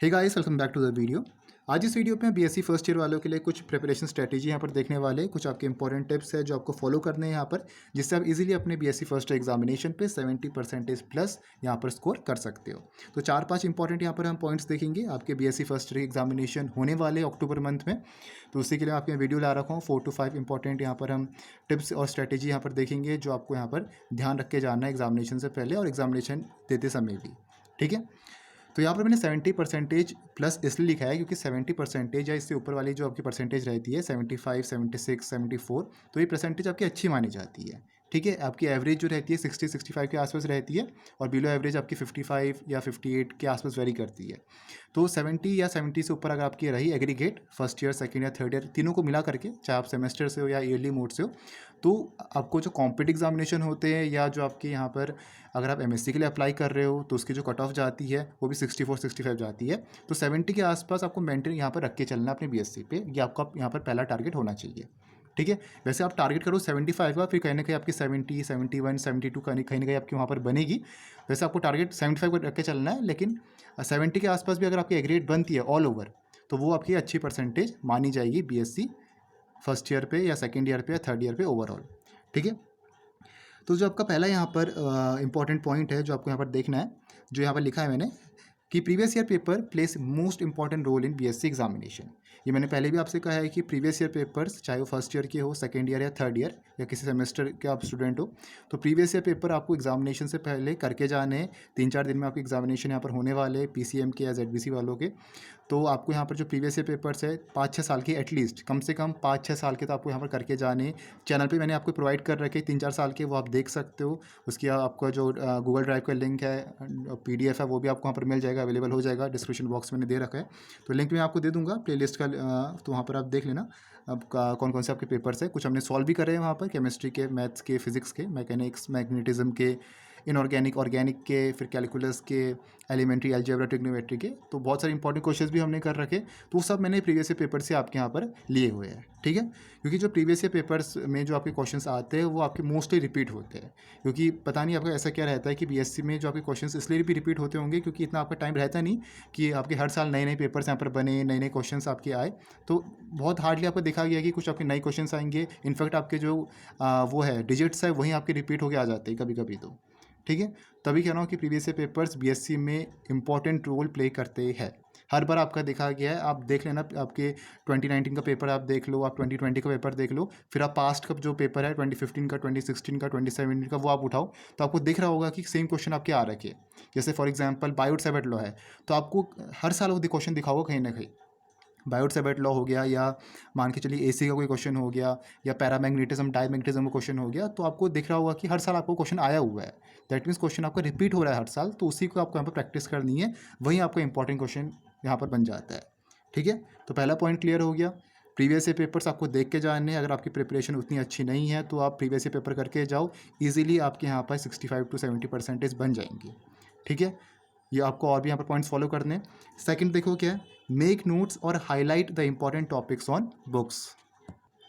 Hey guys, welcome back to the video. आज इस video पे बीएससी फर्स्ट ईयर वालों के लिए कुछ प्रिपरेशन स्ट्रेटेजी यहाँ पर देखने वाले हैं। कुछ आपके इंपॉर्टेंट टिप्स है जो आपको फॉलो करने हैं यहाँ पर, जिससे आप इजीली अपने बीएससी फर्स्ट ईयर एग्जामिनेशन पे 70% प्लस यहाँ पर स्कोर कर सकते हो। तो 4-5 इंपॉर्टेंट यहाँ पर हम पॉइंट्स देखेंगे। आपके बीएससी फर्स्ट ईयर एग्जामिनेशन होने वाले अक्टूबर मंथ में, तो उसी के लिए आपके वीडियो ला रखा हूँ। 4 to 5 इंपॉर्टेंट यहाँ पर हम टिप्स और स्ट्रेटेजी यहाँ पर देखेंगे जो आपको यहाँ पर ध्यान रख के जाना है एग्जामिनेशन से पहले और एग्जामिनेशन देते समय भी। ठीक है, तो यहाँ पर मैंने 70% प्लस इसलिए लिखा है क्योंकि 70% या इससे ऊपर वाली जो आपकी परसेंटेज रहती है 75, 76, 74, तो ये परसेंटेज आपकी अच्छी मानी जाती है। ठीक है, आपकी एवरेज जो रहती है 60-65 के आसपास रहती है और बिलो एवरेज आपकी 55 या 58 के आसपास वेरी करती है। तो 70 या 70 से ऊपर अगर आपकी रही aggregate first year, second year, third year तीनों को मिला करके, चाहे आप सेमेस्टर से हो या ईयरली मोड से हो, तो आपको जो कॉम्पिटिटिव एग्जामिनेशन होते हैं या जो आपके यहाँ पर अगर आप एमएससी के लिए अप्लाई कर रहे हो तो उसकी जो कट ऑफ जाती है वो भी 64-65 जाती है। तो 70 के आसपास आपको मेंटेन यहाँ पर रख के चलना अपने बीएससी पे, ये आपका यहाँ पर पहला टारगेट होना चाहिए। ठीक है, वैसे आप टारगेट करो 75 का, फिर कहीं ना कहीं आपकी 70, 71, 72 कहीं ना कहीं आपकी वहाँ पर बनेगी। वैसे आपको टारगेट 75 को रख के चलना है, लेकिन 70 के आसपास भी अगर आपकी एग्रेड बनती है ऑल ओवर तो वो आपकी अच्छी परसेंटेज मानी जाएगी बीएससी फर्स्ट ईयर पे या सेकेंड ईयर पे या थर्ड ईयर पे ओवरऑल। ठीक है, तो जो आपका पहला यहाँ पर इंपॉर्टेंट पॉइंट है जो आपको यहाँ पर देखना है, जो यहाँ पर लिखा है मैंने कि previous year paper plays most important role in BSc examination. ये मैंने पहले भी आपसे कहा है कि प्रीवियस ईयर पेपर्स, चाहे वो फर्स्ट ईयर के हो, सेकेंड ईयर या थर्ड ईयर या किसी सेमेस्टर के आप स्टूडेंट हो, तो प्रीवियस ईयर पेपर आपको एग्जामिनेशन से पहले करके जाने हैं। 3-4 दिन में आपके एग्जामिनेशन यहाँ पर होने वाले हैं पीसीएम के या जेडबीसी वालों के। तो आपको यहाँ पर जो प्रीवियस ईयर पेपर्स है 5-6 साल के, एटलीस्ट कम से कम 5-6 साल के तो आपको यहाँ पर करके जाने। चैनल पे मैंने आपको प्रोवाइड कर रखे 3-4 साल के, वो आप देख सकते हो। उसकी आपका जो गूगल ड्राइव का लिंक है, पीडीएफ है, वो भी आपको वहाँ पर मिल जाएगा, अवेलेबल हो जाएगा। डिस्क्रिप्शन बॉक्स में मैंने दे रखा है, तो लिंक मैं आपको दे दूंगा प्लेलिस्ट का, तो वहाँ पर आप देख लेना अब कौन कौन से आपके पेपर्स है। कुछ हमने सॉल्व भी करे हैं वहाँ पर, केमिस्ट्री के, मैथ्स के, फिजिक्स के, मैकेनिक्स, मैग्नेटिज्म के, इनऑर्गेनिक, ऑर्गेनिक के, फिर कैलकुलस के, एलिमेंट्री, अलजेब्रा, ट्रिग्नोमेट्री के। तो बहुत सारे इंपॉर्टेंट क्वेश्चंस भी हमने कर रखे, तो वो सब मैंने प्रीवियस ईयर पेपर से आपके यहाँ पर लिए हुए हैं। ठीक है, क्योंकि जो प्रीवियस ईयर पेपर्स में जो आपके क्वेश्चंस आते हैं वो आपके मोस्टली रिपीट होते हैं। क्योंकि पता नहीं आपका ऐसा क्या रहता है कि बीएससी में जो आपके क्वेश्चंस इसलिए भी रिपीट होते होंगे क्योंकि इतना आपका टाइम रहता नहीं कि आपके हर साल नए नए पेपर्स यहाँ पर बने, नए नए क्वेश्चंस आपके आए। तो बहुत हार्डली आपको देखा गया कि कुछ आपके नए क्वेश्चंस आएंगे। इनफैक्ट आपके जो वो है डिजिट्स है वहीं आपके रिपीट होके आ जाते हैं कभी कभी। तो ठीक है, तभी कह रहा हूँ कि प्रीवियस ईयर पेपर्स बीएससी में इंपॉर्टेंट रोल प्ले करते हैं। हर बार आपका देखा गया है, आप देख लेना। आपके 2019 का पेपर आप देख लो, आप 2020 का पेपर देख लो, फिर आप पास्ट का जो पेपर है 2015 का, 2016 का, 2017 का, वो आप उठाओ तो आपको दिख रहा होगा कि सेम क्वेश्चन आपके आ रखे हैं। जैसे for example Biot caveat law है, तो आपको हर साल वो क्वेश्चन दिखाओगे कहीं ना कहीं। बायोट सेवेट लॉ हो गया, या मान के चलिए एसी का कोई क्वेश्चन हो गया, या पैरामैग्नेटिज्म, डायमैग्नेटिज्म का क्वेश्चन हो गया, तो आपको दिख रहा होगा कि हर साल आपको क्वेश्चन आया हुआ है। दैट मीन्स क्वेश्चन आपका रिपीट हो रहा है हर साल, तो उसी को आपको यहाँ पर प्रैक्टिस करनी है, वही आपका इंपॉर्टेंट क्वेश्चन यहाँ पर बन जाता है। ठीक है, तो पहला पॉइंट क्लियर हो गया। प्रीवियस ईयर पेपर्स आपको देख के जानने हैं। अगर आपकी प्रिपरेशन उतनी अच्छी नहीं है तो आप प्रीवियस ईयर पेपर करके जाओ, ईजिली आपके यहाँ पर 65 to 70% बन जाएंगे। ठीक है, ये आपको और भी यहाँ पर पॉइंट्स फॉलो करने हैं। सेकंड देखो क्या है, मेक नोट्स और highlight the important topics on books.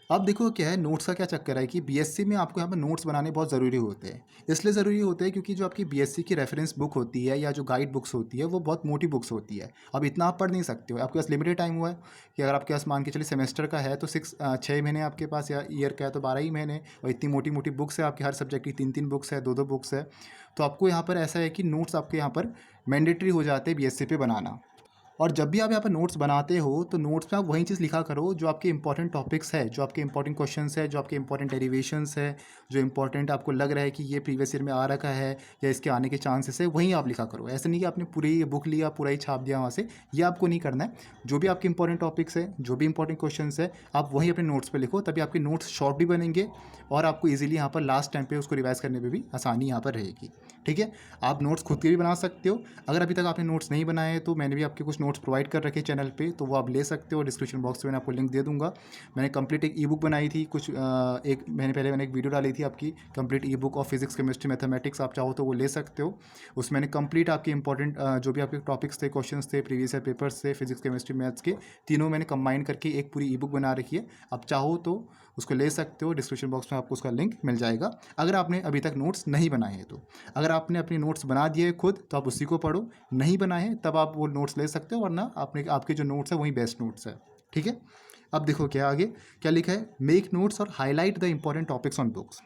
अब देखो क्या है, नोट्स का क्या चक्कर है कि बीएससी में आपको यहाँ पर नोट्स बनाने बहुत ज़रूरी होते हैं। इसलिए ज़रूरी होते हैं क्योंकि जो आपकी बीएससी की रेफरेंस बुक होती है या जो गाइड बुक्स होती है वो बहुत मोटी बुक्स होती है। अब इतना आप पढ़ नहीं सकते हो, आपके पास लिमिटेड टाइम हुआ है कि अगर आपके पास मान के चलिए सेमेस्टर का है तो 6 महीने आपके पास, या ईयर का है तो 12 ही महीने, और इतनी मोटी मोटी बुक्स है आपकी, हर सब्जेक्ट की 3-3 बुक्स है, 2-2 बुक्स है। तो आपको यहाँ पर ऐसा है कि नोट्स आपके यहाँ पर मैंडेटरी हो जाते हैं बीएससी पे बनाना। और जब भी आप यहाँ पर नोट्स बनाते हो तो नोट्स में आप वही चीज़ लिखा करो जो आपके इंपॉर्टेंट टॉपिक्स है, जो आपके इंपॉर्टेंट क्वेश्चंस है, जो आपके इंपॉर्टेंट डेरिवेशंस है, जो इंपॉर्टेंट आपको लग रहा है कि ये प्रीवियस ईयर में आ रखा है या इसके आने के चांसेस है, वहीं आप लिखा करो। ऐसे नहीं कि आपने पूरी ये बुक लिया, पूरा ही छाप दिया वहाँ से, ये आपको नहीं करना है। जो भी आपके इंपॉर्टेंट टॉपिक्स है, जो भी इंपॉर्टेंट क्वेश्चन है, आप वहीं अपने नोट्स पर लिखो, तभी आपके नोट्स शॉर्ट भी बनेंगे और आपको ईजिली यहाँ पर लास्ट टाइम पर उसको रिवाइज करने में भी आसानी यहाँ पर रहेगी। ठीक है, आप नोट्स खुद के भी बना सकते हो। अगर अभी तक आपने नोट्स नहीं बनाए तो मैंने भी आपके कुछ नोट्स प्रोवाइड कर रखे चैनल पे, तो वो आप ले सकते हो। डिस्क्रिप्शन बॉक्स में मैं आपको लिंक दे दूंगा। मैंने कंप्लीट एक ई बुक बनाई थी, कुछ एक महीने पहले मैंने एक वीडियो डाली थी आपकी complete E book of physics, chemistry, mathematics. आप चाहो तो वो ले सकते हो। उसमें मैंने कंप्लीट आपके इंपॉर्टेंट जो भी आपके टॉपिक्स थे, क्वेश्चंस थे, प्रीवियस ईयर पेपर्स थे, फिजिक्स, केमिस्ट्री, मैथ्स के, तीनों मैंने कंबाइन करके एक पूरी ई बुक बना रखी है। आप चाहो तो उसको ले सकते हो। डिस्क्रिप्शन बॉक्स में आपको उसका लिंक मिल जाएगा अगर आपने अभी तक नोट्स नहीं बनाए हैं तो। अगर आपने अपने नोट्स बना दिए खुद तो आप उसी को पढ़ो, नहीं बनाए हैं तब आप वो नोट्स ले सकते हो, वरना आपके जो नोट्स है वही बेस्ट नोट्स है। ठीक है, अब देखो क्या आगे क्या लिखा है, मेक नोट्स और highlight the important topics on books.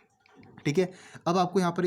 ठीक है, अब आपको यहाँ पर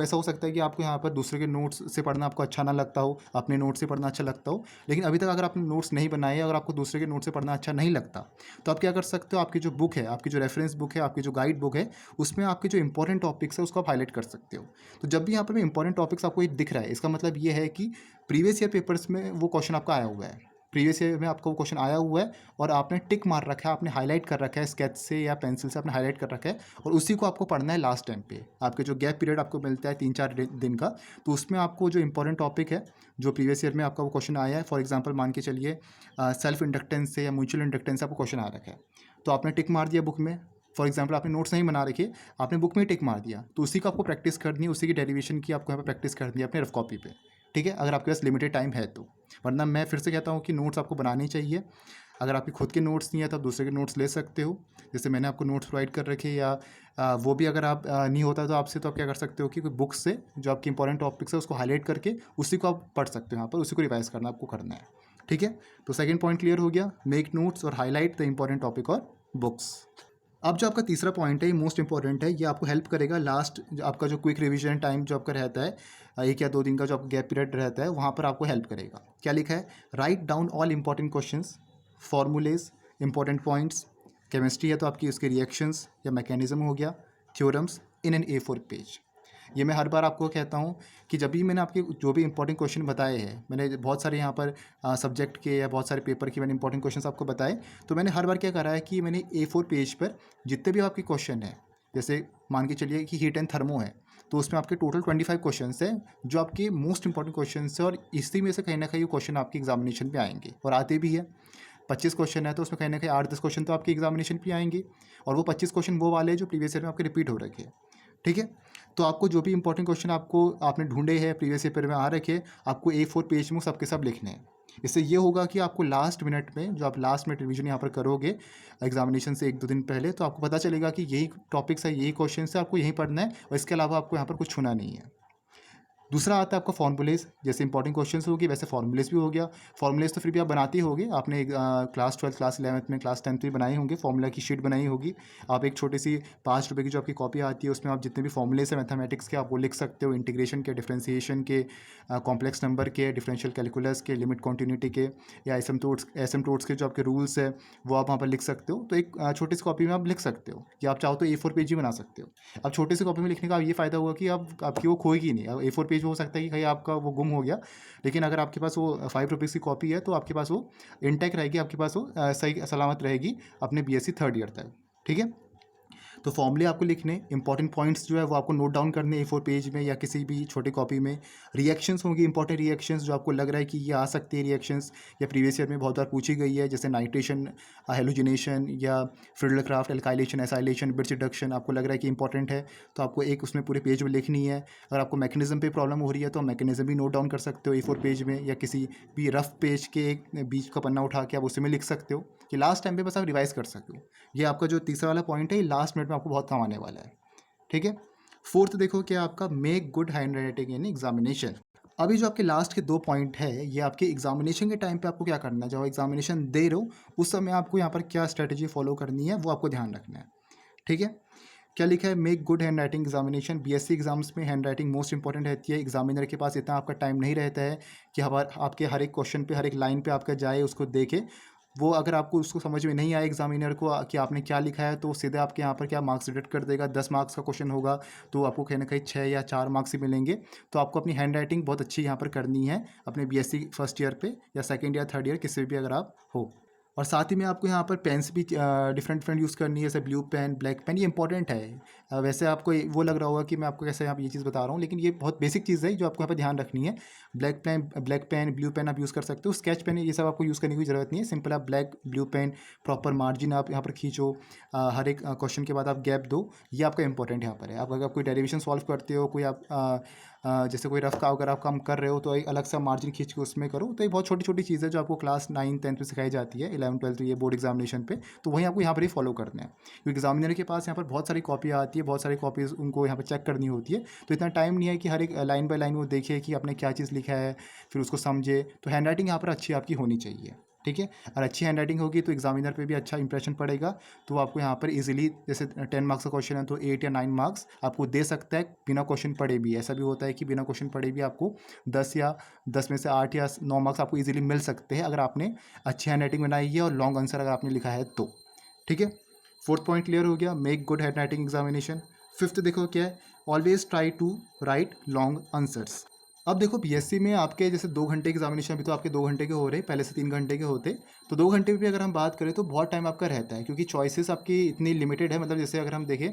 ऐसा हो सकता है कि आपको यहाँ पर दूसरे के नोट्स से पढ़ना आपको अच्छा ना लगता हो, अपने नोट्स से पढ़ना अच्छा लगता हो, लेकिन अभी तक अगर आपने नोट्स नहीं बनाए, अगर आपको दूसरे के नोट्स से पढ़ना अच्छा नहीं लगता, तो आप क्या कर सकते हो, आपकी जो बुक है, आपकी जो रेफरेंस बुक है, आपकी जो गाइड बुक है, उसमें आपके जो इंपॉर्टेंट टॉपिक्स है उसको आप हाईलाइट कर सकते हो। तो जब भी यहाँ पर इंपॉर्टेंट टॉपिक्स आपको दिख रहा है, इसका मतलब ये है कि प्रीवियस ईयर पेपर्स में वो क्वेश्चन आपका आया हुआ है, प्रीवियस ईयर में आपको वो क्वेश्चन आया हुआ है और आपने टिक मार रखा है, आपने हाईलाइट कर रखा है स्केच से या पेंसिल से, आपने हाईलाइट कर रखा है और उसी को आपको पढ़ना है लास्ट टाइम पे। आपके जो गैप पीरियड आपको मिलता है 3-4 दिन का, तो उसमें आपको जो इंपॉर्टेंट टॉपिक है जो प्रीवियस ईयर में आपका वो क्वेश्चन आया है, फॉर एग्जाम्पल मान के चलिए सेल्फ इंडक्टेंस से या म्यूचुअल इंडक्टेंस से आपको क्वेश्चन आ रखा है, तो आपने टिक मार दिया बुक में। फॉर एग्जाम्पल आपने नोट्स नहीं बना रखे, आपने बुक में ही टिक मार दिया, तो उसी को आपको प्रैक्टिस करनी है, उसी की डेरिवेशन की आपको यहाँ पर प्रैक्टिस करनी है अपने रफ कॉपी पे। ठीक है, अगर आपके पास लिमिटेड टाइम है तो, वरना मैं फिर से कहता हूँ कि नोट्स आपको बनाने चाहिए। अगर आपके खुद के नोट्स नहीं है तो आप दूसरे के नोट्स ले सकते हो, जैसे मैंने आपको नोट्स प्रोवाइड कर रखे, या वो भी अगर आप नहीं होता तो आपसे, तो आप क्या कर सकते हो कि कोई बुक से जो आपके इंपॉर्टेंट टॉपिक्स है उसको हाईलाइट करके उसी को आप पढ़ सकते हो, यहाँ पर उसी को रिवाइज करना आपको करना है। ठीक है, तो सेकंड पॉइंट क्लियर हो गया, मेक नोट्स और हाईलाइट द इंपॉर्टेंट टॉपिक और बुक्स। अब जो आपका तीसरा पॉइंट है ये मोस्ट इंपॉर्टेंट है, ये आपको हेल्प करेगा लास्ट आपका जो क्विक रिवीजन टाइम जो आपका रहता है, 1 या 2 दिन का जो आपका गैप पीरियड रहता है, वहाँ पर आपको हेल्प करेगा। क्या लिखा है, write down all important questions, formulas, important points, chemistry है तो आपकी उसके रिएक्शंस या मैकेनिज्म हो गया, theorems in an A4 page. ये मैं हर बार आपको कहता हूँ कि जब भी मैंने आपके जो भी इंपॉर्टेंट क्वेश्चन बताए हैं, मैंने बहुत सारे यहाँ पर सब्जेक्ट के या बहुत सारे पेपर के मैंने इंपॉर्टेंट क्वेश्चन आपको बताए, तो मैंने हर बार क्या करा है कि मैंने A4 पेज पर जितने भी आपके क्वेश्चन हैं, जैसे मान के चलिए कि हीट एंड थर्मो है, तो उसमें आपके टोटल 25 क्वेश्चन हैं जो आपके मोस्ट इंपॉर्टेंट क्वेश्चन है, और इसी में से कहीं ना कहीं क्वेश्चन आपके एग्जामिनेशन पे आएंगे और आते भी है। 25 क्वेश्चन है तो उसमें कहीं ना कहीं 8-10 क्वेश्चन तो आपके एग्जामिनेशन पे आएंगे, और वो 25 क्वेश्चन वो वाले जो प्रीवियस ईयर में आपके रिपीट हो रखे हैं। ठीक है, तो आपको जो भी इंपॉर्टेंट क्वेश्चन आपने ढूंढे हैं प्रीवियस ईयर में आ रखे, आपको A4 पेज में सबके सब लिखने हैं। इससे ये होगा कि आपको लास्ट मिनट में, जो आप लास्ट मिनट रिवीजन यहाँ पर करोगे एग्जामिनेशन से 1-2 दिन पहले, तो आपको पता चलेगा कि यही टॉपिक्स है, यही क्वेश्चन है, आपको यही पढ़ना है और इसके अलावा आपको यहाँ पर कुछ छूना नहीं है। दूसरा आता है आपका फॉर्मूलेज, जैसे इंपॉर्टेंट क्वेश्चंस होगी वैसे फॉर्मूलेज भी हो गया। फॉर्मूलेज तो फिर भी आप बनाते ही होगे, आपने क्लास 12 क्लास 11 में क्लास 10 में बनाए होंगे, फॉर्मूला की शीट बनाई होगी। आप एक छोटी सी 5 रुपये की जो आपकी कॉपी आती है उसमें आप जितने भी फॉर्मूलेज हैं मैथमेटिक्स के आप वो लिख सकते हो, इंटीग्रेशन के, डिफरेंशिएशन के, कॉम्प्लेक्स नंबर के, डिफरेंशियल कैलकुलस के, लिमिट कॉन्टिन्यूटी के, या एसिम्प्टोट्स के जो आपके रूल्स है वो आप वहाँ पर लिख सकते हो। तो एक छोटी सी कॉपी में आप लिख सकते हो, या आप चाहो तो A4 पेज ही बना सकते हो। अब छोटी सी कॉपी में लिखने का ये फ़ायदा हुआ कि अब आपकी वो खोएगी नहीं। अब A4 पेज हो सकता है कि कहीं आपका वो गुम हो गया, लेकिन अगर आपके पास वो 5 रुपीज़ की कॉपी है तो आपके पास वो इंटैक्ट रहेगी, आपके पास वो सही सलामत रहेगी अपने BSc थर्ड ईयर तक। ठीक है, तो फॉर्मूले आपको लिखने, इंपॉर्टेंट पॉइंट्स जो है वो आपको नोट डाउन करने A4 पेज में या किसी भी छोटी कॉपी में। रिएक्शंस होंगी, इंपॉर्टेंट रिएक्शंस जो आपको लग रहा है कि ये आ सकती है रिएक्शंस, या प्रीवियस ईयर में बहुत बार पूछी गई है, जैसे नाइट्रेशन हेलोजिनेशन या Friedel-Crafts alkylation acylation bits reduction, आपको लग रहा है कि इंपॉर्टेंट है तो आपको एक उसमें पूरे पेज में लिखनी है। अगर आपको मैकेनिज्म पे प्रॉब्लम हो रही है तो मैकेनिज्म भी नोट डाउन कर सकते हो A4 पेज में, या किसी भी रफ पेज के एक बीच का पन्ना उठा के आप उसमें लिख सकते हो कि लास्ट टाइम पे बस आप रिवाइज कर सको। ये आपका जो तीसरा वाला पॉइंट है ये लास्ट मिनट में आपको बहुत काम आने वाला है। ठीक है, फोर्थ देखो क्या आपका, make good hand writing in examination. अभी जो आपके लास्ट के 2 पॉइंट है ये आपके एग्जामिनेशन के टाइम पे आपको क्या करना है, जब एग्जामिनेशन दे रहे हो उस समय आपको यहाँ पर क्या स्ट्रेटेजी फॉलो करनी है वो आपको ध्यान रखना है। ठीक है, क्या लिखा है, make good handwriting examination. BSc exams में हैंड राइटिंग मोस्ट इंपॉर्टेंट रहती है। एग्जामिनर के पास इतना आपका टाइम नहीं रहता है कि आपके हर एक क्वेश्चन पे, हर एक लाइन पे आपका जाए, उसको देखे। वो अगर आपको उसको समझ में नहीं आए एग्जामिनर को कि आपने क्या लिखा है, तो सीधे आपके यहाँ पर क्या मार्क्स डिडक्ट कर देगा। 10 मार्क्स का क्वेश्चन होगा तो आपको कहीं ना कहीं 6 या 4 मार्क्स ही मिलेंगे। तो आपको अपनी हैंड राइटिंग बहुत अच्छी यहाँ पर करनी है अपने BSc फर्स्ट ईयर पे या सेकेंड या थर्ड ईयर किसी भी अगर आप हो। और साथ ही में आपको यहाँ पर पेन्स भी डिफरेंट यूज़ करनी है, जैसे ब्लू पेन, ब्लैक पेन, ये इंपॉर्टेंट है। वैसे आपको वो लग रहा होगा कि मैं आपको कैसे यहाँ पर ये चीज़ बता रहा हूँ, लेकिन ये बहुत बेसिक चीज़ है जो आपको यहाँ पर ध्यान रखनी है। ब्लैक पेन, ब्लू पेन आप यूज़ कर सकते हो। स्केच पेन ये सब आपको यूज़ करने की ज़रूरत नहीं है, सिंपल आप black blue pen, proper margin आप यहाँ पर खींचो, हर एक क्वेश्चन के बाद आप गैप दो, ये आपका इंपॉर्टेंट यहाँ पर है। आप अगर कोई डेरिवेशन सॉल्व करते हो, कोई आप जैसे कोई रफ का अगर आप काम कर रहे हो तो एक अलग सा मार्जिन खींच के उसमें करो। तो ये बहुत छोटी छोटी चीज़ें जो आपको क्लास 9-10 में सिखाई जाती है, 11-12 ये बोर्ड एग्जामिनेशन पे, तो वहीं आपको यहाँ पर ही फॉलो करना है। क्योंकि एग्जामिनर के पास यहाँ पर बहुत सारी कॉपियाँ आती है, बहुत सारी कॉपीज़ उनको यहाँ पर चेक करनी होती है, तो इतना टाइम नहीं है कि हर एक लाइन बाय लाइन वो देखे कि आपने क्या चीज़ लिखा है, फिर उसको समझे। तो हैंड राइटिंग यहाँ पर अच्छी आपकी होनी चाहिए, ठीक है। और अच्छी हैंड राइटिंग होगी तो एग्जामिनर पे भी अच्छा इंप्रेशन पड़ेगा, तो आपको यहाँ पर इजीली, जैसे 10 मार्क्स का क्वेश्चन है तो 8 या 9 मार्क्स आपको दे सकता है बिना क्वेश्चन पढ़े भी। ऐसा भी होता है कि बिना क्वेश्चन पढ़े भी आपको 10 में से 8 या 9 मार्क्स आपको इजीली मिल सकते हैं, अगर आपने अच्छी हैंड राइटिंग बनाई है और लॉन्ग आंसर अगर आपने लिखा है तो, ठीक है। फोर्थ पॉइंट क्लियर हो गया, make good handwriting examination. Fifth देखो क्या है, always try to write long answers. अब देखो बीएससी में आपके जैसे 2 घंटे एग्जामिनेशन, अभी तो आपके 2 घंटे के हो रहे, पहले से 3 घंटे के होते, तो 2 घंटे भी अगर हम बात करें तो बहुत टाइम आपका रहता है, क्योंकि चॉइसेस आपकी इतनी लिमिटेड है। मतलब जैसे अगर हम देखें,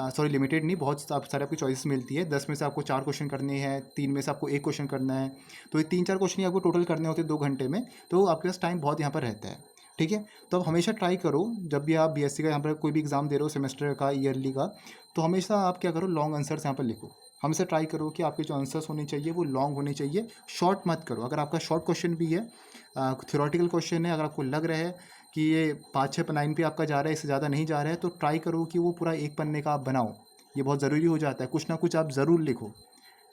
सॉरी लिमिटेड नहीं, बहुत सारे आपकी चॉइसेस मिलती है। 10 में से आपको 4 क्वेश्चन करने हैं, 3 में से आपको 1 क्वेश्चन करना है, तो ये 3-4 क्वेश्चन ही आपको टोटल करने होते हैं 2 घंटे में, तो आपके पास टाइम बहुत यहाँ पर रहता है, ठीक है। तो आप हमेशा ट्राई करो, जब भी आप बीएससी का यहाँ पर कोई भी एग्जाम दे रहे हो, सेमेस्टर का, ईयरली का, तो हमेशा आप क्या करो, लॉन्ग आंसर्स यहाँ पर लिखो। हमसे ट्राई करो कि आपके जो आंसर्स होने चाहिए वो लॉन्ग होने चाहिए, शॉर्ट मत करो। अगर आपका शॉर्ट क्वेश्चन भी है, थ्योरेटिकल क्वेश्चन है, अगर आपको लग रहा है कि ये 5-6 लाइन पे आपका जा रहा है, इससे ज़्यादा नहीं जा रहा है, तो ट्राई करो कि वो पूरा 1 पन्ने का आप बनाओ। ये बहुत ज़रूरी हो जाता है, कुछ ना कुछ आप ज़रूर लिखो,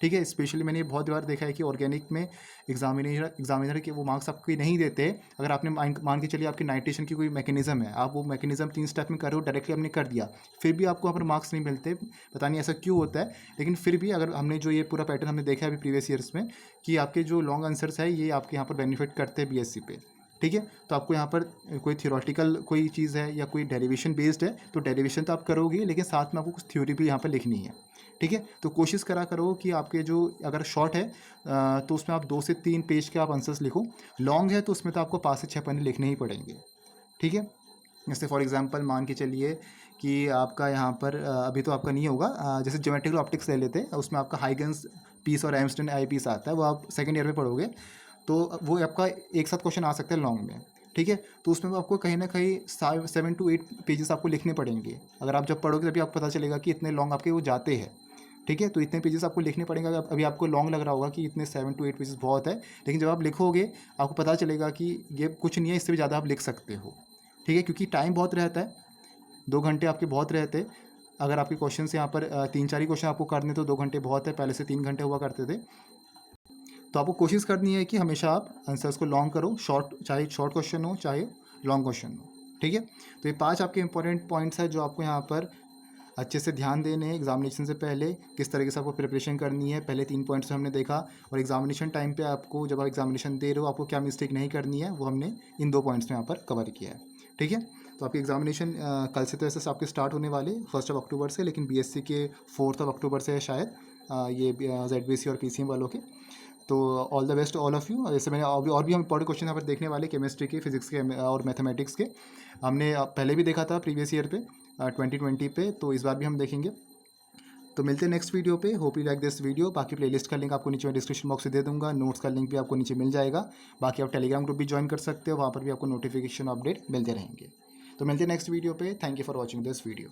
ठीक है। स्पेशली मैंने ये बहुत बार देखा है कि ऑर्गेनिक में एग्जामिनर के वो मार्क्स आपको नहीं देते। अगर आपने मान के चलिए आपकी नाइट्रेशन की कोई मैकेनिज्म है, आप वो मैकेनिज्म 3 स्टेप में कर रहे हो, डायरेक्टली आपने कर दिया, फिर भी आपको वहाँ पर मार्क्स नहीं मिलते, पता नहीं ऐसा क्यों होता है। लेकिन फिर भी अगर हमने जो ये पूरा पैटर्न हमने देखा है अभी प्रीवियस ईयर्स में, कि आपके जो लॉन्ग आंसर्स है ये आपके यहाँ पर बेनिफिट करते हैं बीएससी पे, ठीक है। तो आपको यहाँ पर कोई थियोरेटिकल कोई चीज़ है या कोई डेरिवेशन बेस्ड है, तो डेरिवेशन तो आप करोगे, लेकिन साथ में आपको कुछ थ्योरी भी यहाँ पर लिखनी है, ठीक है। तो कोशिश करा करो कि आपके जो अगर शॉर्ट है तो उसमें आप 2 से 3 पेज के आप आंसर्स लिखो, लॉन्ग है तो उसमें तो आपको 5 से 6 पन्ने लिखने ही पड़ेंगे, ठीक है। जैसे फॉर एग्जांपल मान के चलिए कि आपका यहाँ पर अभी तो आपका नहीं होगा, जैसे ज्योमेट्रिकल ऑप्टिक्स ले लेते हैं, उसमें आपका हाइगन्स पीस और एम्स्टन आई पीस आता है, वो आप सेकेंड ईयर में पढ़ोगे, तो वो आपका एक साथ क्वेश्चन आ सकता है लॉन्ग में, ठीक है। तो उसमें आपको कहीं ना कहीं 7 to 8 पेजेस आपको लिखने पड़ेंगे। अगर आप जब पढ़ोगे तभी आपको पता चलेगा कि इतने लॉन्ग आपके वो जाते हैं, ठीक है। तो इतने पेजेस आपको लिखने पड़ेंगे। अभी आपको लॉन्ग लग रहा होगा कि इतने 7 to 8 पेजेस बहुत है, लेकिन जब आप लिखोगे आपको पता चलेगा कि ये कुछ नहीं है, इससे भी ज़्यादा आप लिख सकते हो, ठीक है। क्योंकि टाइम बहुत रहता है, 2 घंटे आपके बहुत रहते हैं। अगर आपके क्वेश्चन यहाँ पर 3-4 ही क्वेश्चन आपको करने तो 2 घंटे बहुत है, पहले से 3 घंटे हुआ करते थे। तो आपको कोशिश करनी है कि हमेशा आप आंसर्स को लॉन्ग करो, चाहे शॉर्ट क्वेश्चन हो चाहे लॉन्ग क्वेश्चन हो, ठीक है। तो ये 5 आपके इंपॉर्टेंट पॉइंट्स हैं जो आपको यहाँ पर अच्छे से ध्यान देने हैं एग्जामिनेशन से पहले, किस तरीके से आपको प्रिपरेशन करनी है। पहले 3 पॉइंट्स हमने देखा, और एग्जामिनेशन टाइम पे आपको जब आप एग्जामिनेशन दे रहे हो आपको क्या मिस्टेक नहीं करनी है, वो हमने इन 2 पॉइंट्स में यहाँ पर कवर किया है, ठीक है। तो आपकी एग्जामिनेशन कल से तो ऐसे आपके स्टार्ट होने वाले 1 अक्टूबर से, लेकिन बीएससी के 4 अक्टूबर से है शायद, ये ZBC और PCM वालों के। तो all the best all of you. जैसे मैंने और भी हम इंपॉर्टेंट क्वेश्चन यहाँ पर देखने वाले, केमिस्ट्री के, फिजिक्स के और मैथमेटिक्स के। हमने पहले भी देखा था प्रीवियस ईयर पे 2020 पे, तो इस बार भी हम देखेंगे। तो मिलते हैं नेक्स्ट वीडियो पे। Hope you like this video. बाकी प्लेलिस्ट का लिंक आपको नीचे डिस्क्रिप्शन बॉक्स में दे दूंगा, नोट्स का लिंक भी आपको नीचे मिल जाएगा। बाकी आप टेलीग्राम ग्रुप भी ज्वाइन कर सकते हो, वहाँ पर भी आपको नोटिफिकेशन अपडेट मिलते रहेंगे। तो मिलते हैं नेक्स्ट वीडियो पे। Thank you for watching this video.